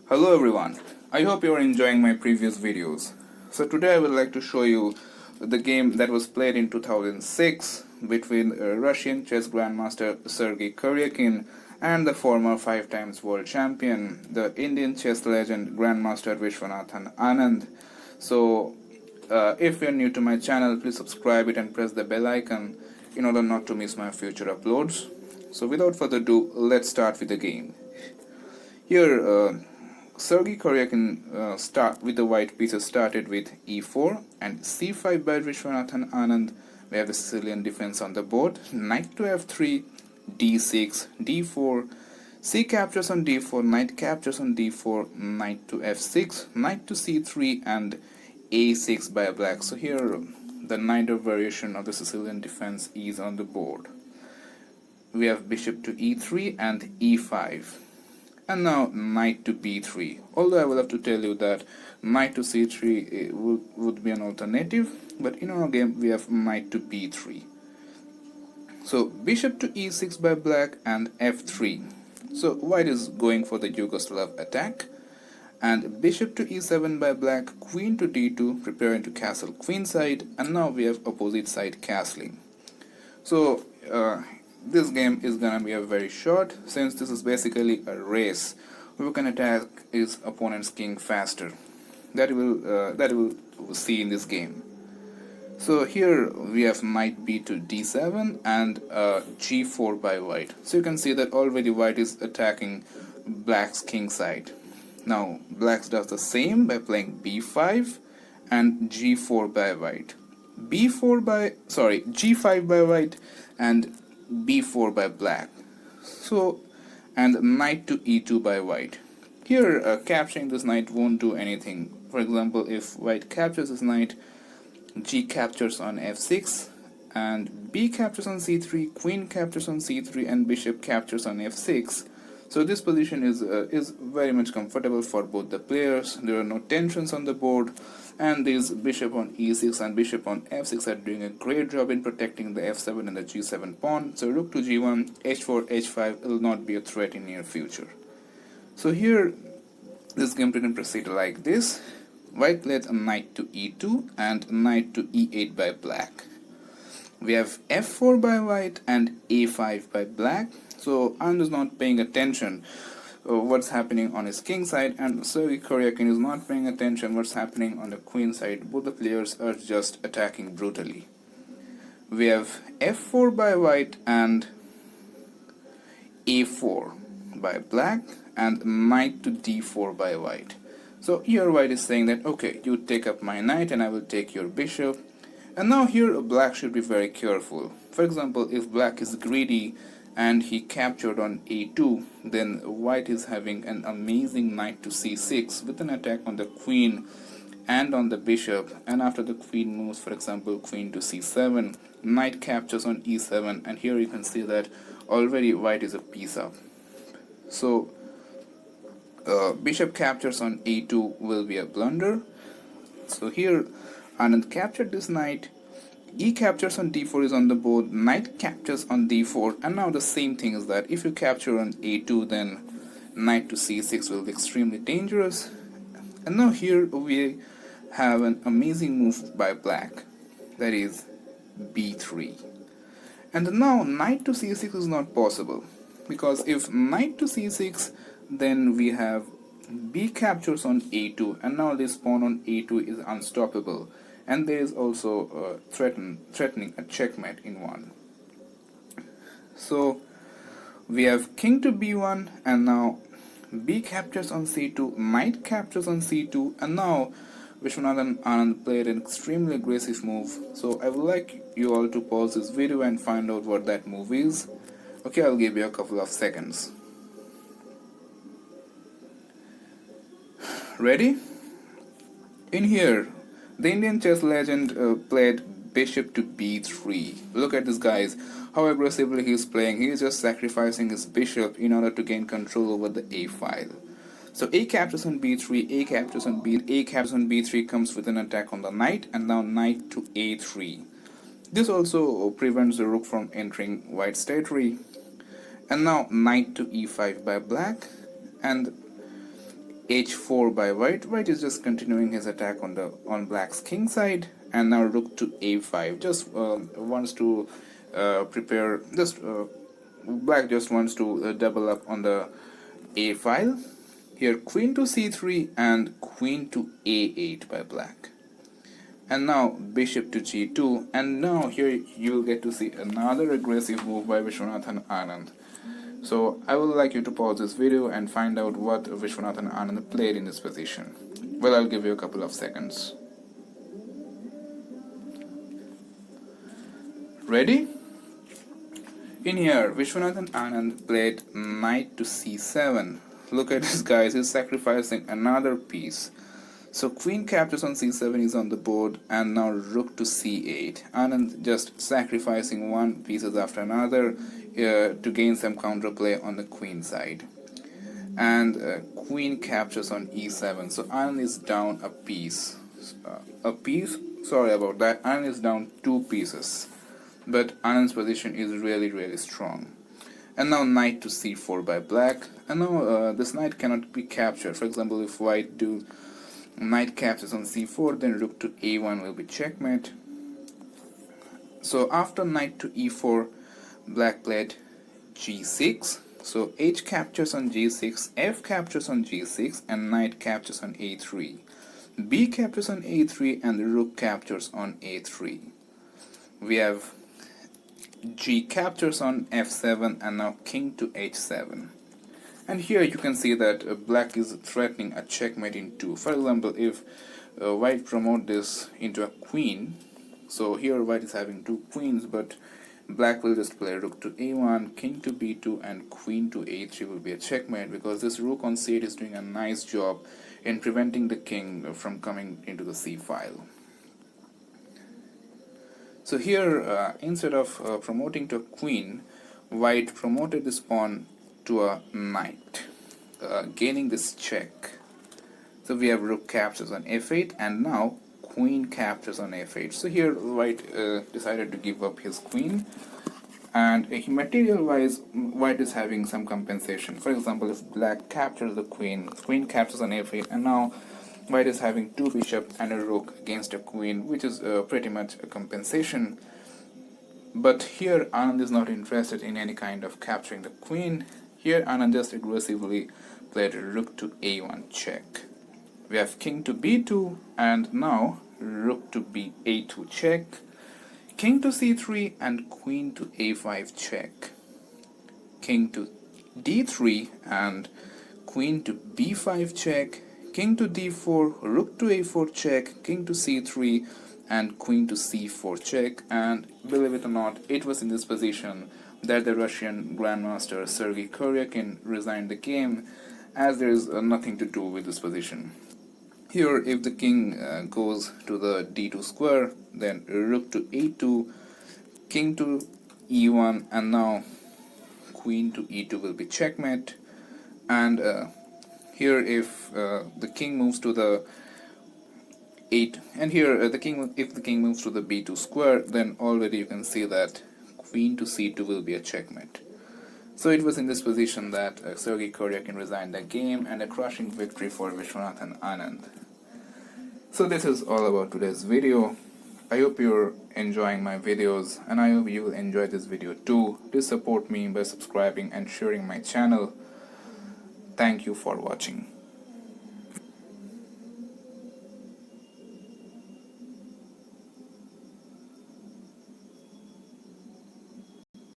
Hello everyone, I hope you are enjoying my previous videos. So today I would like to show you the game that was played in 2006 between Russian chess grandmaster Sergei Karjakin and the former 5 times world champion, the Indian chess legend grandmaster Viswanathan Anand. So if you are new to my channel, please subscribe it and press the bell icon in order not to miss my future uploads. So without further ado, let's start with the game. Here Sergei Karjakin start with the white pieces started with e4 and c5 by Viswanathan Anand. We have the Sicilian defense on the board. Knight to f3, d6, d4, c captures on d4, knight captures on d4, knight to f6, knight to c3 and a6 by black. So here the knight variation of the Sicilian defense is on the board. We have bishop to e3 and e5. And now knight to b3. Although I will have to tell you that knight to c3 would be an alternative, but in our game we have knight to b3. So bishop to e6 by black and f3. So white is going for the Yugoslav attack. And bishop to e7 by black, queen to d2, preparing to castle queenside, and now we have opposite side castling. So this game is gonna be a very short, since this is basically a race who can attack his opponent's king faster. That will see in this game. So here we have knight b to d7 and g4 by white. So you can see that already white is attacking black's king side. Now black does the same by playing b5 and g4 by white. G5 by white and b4 by black. So and knight to e2 by white. Here capturing this knight won't do anything. For example, if white captures this knight, g captures on f6 and b captures on c3, queen captures on c3 and bishop captures on f6. So this position is very much comfortable for both the players. There are no tensions on the board, and this bishop on e6 and bishop on f6 are doing a great job in protecting the f7 and the g7 pawn. So rook to g1, h4, h5 will not be a threat in near future. So here this game didn't proceed like this. White played a knight to e2 and knight to e8 by black. We have f4 by white and a5 by black. So Anand is not paying attention what's happening on his king side, and Sergei Karjakin is not paying attention what's happening on the queen side. Both the players are just attacking brutally. We have f4 by white and a4 by black and knight to d4 by white. So here white is saying that okay, you take up my knight and I will take your bishop. And now here black should be very careful. For example, if black is greedy and he captured on a2, then white is having an amazing knight to c6 with an attack on the queen and on the bishop. And after the queen moves, for example, queen to c7, knight captures on e7, and here you can see that already white is a piece up. So bishop captures on a2 will be a blunder. So here Anand captured this knight, e captures on d4 is on the board, knight captures on d4, and now the same thing is that if you capture on a2, then knight to c6 will be extremely dangerous. And now here we have an amazing move by black, that is b3. And now knight to c6 is not possible, because if knight to c6, then we have b captures on a2, and now this pawn on a2 is unstoppable. And there is also threatening a checkmate in one. So we have king to b1, and now b captures on c2, knight captures on c2, and now Viswanathan Anand played an extremely aggressive move. So I would like you all to pause this video and find out what that move is. Okay, I'll give you a couple of seconds. Ready? In here, the Indian chess legend played bishop to b3. Look at this, guys, how aggressively he is playing. He is just sacrificing his bishop in order to gain control over the a file. So a captures on b3, a captures on b3 comes with an attack on the knight, and now knight to a3. This also prevents the rook from entering white's territory. And now knight to e5 by black, and h4 by white. White is just continuing his attack on black's king side, and now rook to a5. Just wants to prepare. Black just wants to double up on the a file. Here queen to c3 and queen to a8 by black. And now bishop to g2, and now here you'll get to see another aggressive move by Viswanathan Anand. So I would like you to pause this video and find out what Viswanathan Anand played in this position. Well, I'll give you a couple of seconds. Ready? In here, Viswanathan Anand played knight to c7. Look at this, guys, he's sacrificing another piece. So queen captures on c7 is on the board, and now rook to c8. Anand just sacrificing one pieces after another to gain some counterplay on the queen side. And queen captures on e7. So Anand is down a piece. Sorry about that. Anand is down 2 pieces. But Anand's position is really strong. And now knight to c4 by black. And now this knight cannot be captured. For example, if white do knight captures on c4, then rook to a1 will be checkmate. So after knight to e4, black played g6. So h captures on g6, f captures on g6, and knight captures on a3. b captures on a3, and the rook captures on a3. We have g captures on f7, and now king to h7. And here you can see that black is threatening a checkmate in 2. For example, if white promote this into a queen, so here white is having 2 queens, but black will just play rook to a1, king to b2, and queen to a3 will be a checkmate, because this rook on c8 is doing a nice job in preventing the king from coming into the c file. So here, instead of promoting to a queen, white promoted this pawn to a knight, gaining this check. So we have rook captures on f8, and now queen captures on f8. So here white decided to give up his queen, and material wise white is having some compensation. For example, if black captures the queen, queen captures on f8, and now white is having 2 bishops and a rook against a queen, which is pretty much a compensation. But here Anand is not interested in any kind of capturing the queen. Here Anand just aggressively played rook to a1 check. We have king to b2, and now rook to a2 check, king to c3, and queen to a5 check, king to d3 and queen to b5 check, king to d4, rook to a4 check, king to c3, and queen to c4 check. And believe it or not, it was in this position that the Russian Grandmaster Sergei Karjakin resigned the game, as there is nothing to do with this position. Here, if the king goes to the d2 square, then rook to a2, king to e1, and now queen to e2 will be checkmate. And here, if the king moves to the 8, and here if the king moves to the b2 square, then already you can see that queen to c2 will be a checkmate. So it was in this position that Sergei Karjakin resigned the game, and a crushing victory for Viswanathan Anand. So this is all about today's video. I hope you're enjoying my videos, and I hope you will enjoy this video too. Please support me by subscribing and sharing my channel. Thank you for watching.